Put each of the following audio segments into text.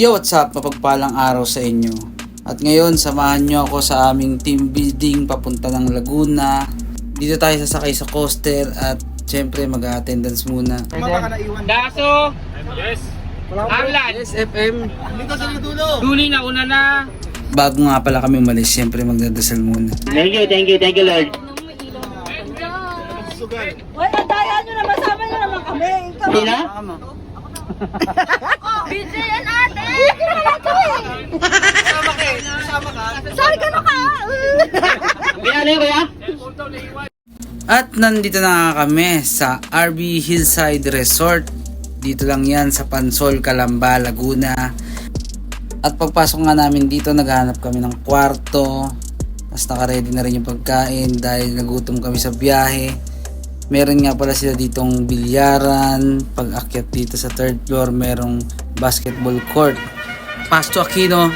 Yo, what's up? Mapagpalang araw sa inyo. At ngayon, samahan nyo ako sa aming team building papunta ng Laguna. Dito tayo sasakay sa coaster at syempre mag-attendance muna. Daso! Yes! Arlan! Yes, FM. Duli na, una na! Bago nga pala kami umalis, syempre magdadasal muna. Thank you, Lord. Uy, andaya nyo naman, sama nyo naman kami. Hindi na? Busy yan ate! Busy naman ito eh! Sama ka? Sorry ka na ka! Ano yun, kuya? At nandito na nga kami sa RV Hillside Resort. Dito lang yan sa Pansol, Calamba, Laguna. At pagpasok nga namin dito, naghahanap kami ng kwarto. Tapos naka-ready na rin yung pagkain dahil nagutom kami sa biyahe. Meron nga pala sila ditong bilyaran. Pag akyat dito sa third floor, merong basketball court. Pasto Aquino,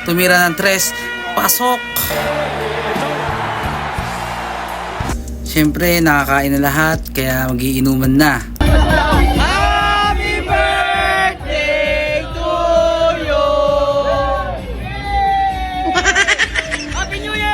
tumira ng tres. Pasok! Siyempre, nakakain na lahat, kaya magiinuman na. Happy birthday to you! Happy New Year!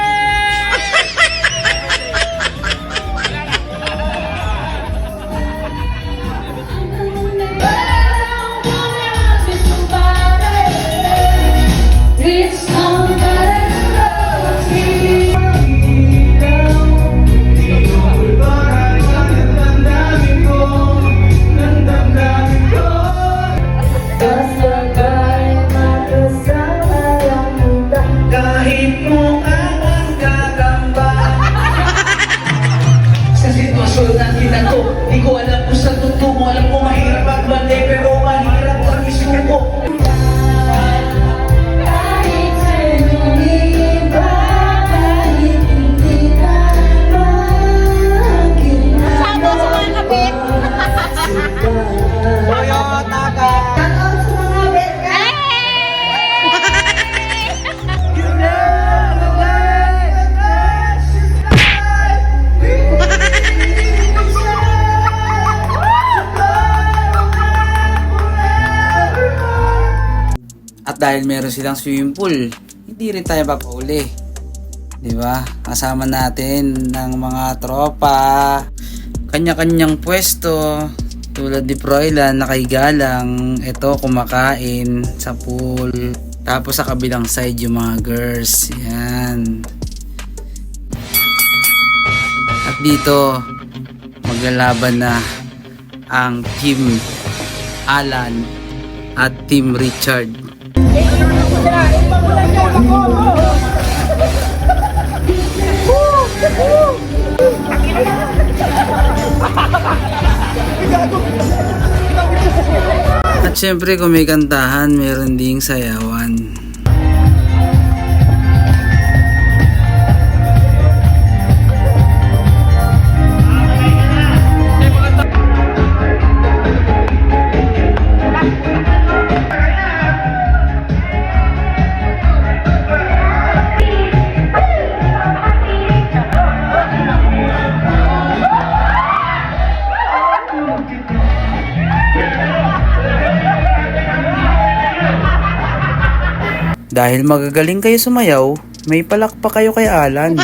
At dahil meron silang swimming pool, hindi rin tayo papauli. Diba? Kasama natin ng mga tropa. Kanya-kanyang pwesto. Tulad ni Froilan, nakahiga lang. Ito, kumakain sa pool. Tapos sa kabilang side yung mga girls. Yan. At dito, maglalaban na ang Team Alan at Team Richard. At syempre kung may kantahan, meron ding sayawan. Dahil magagaling kayo sumayaw, may palakpak kayo kay Alan.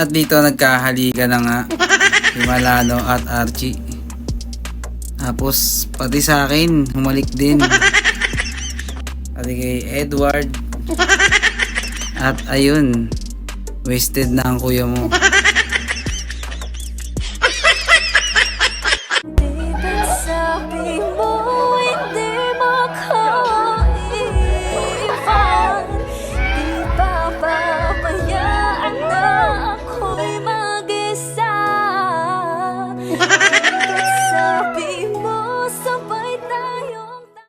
At dito nagkahalikan na nga si Malano at Archie. Tapos pati sa akin humalik din. Pati kay Edward. At ayun, wasted na ang kuya mo.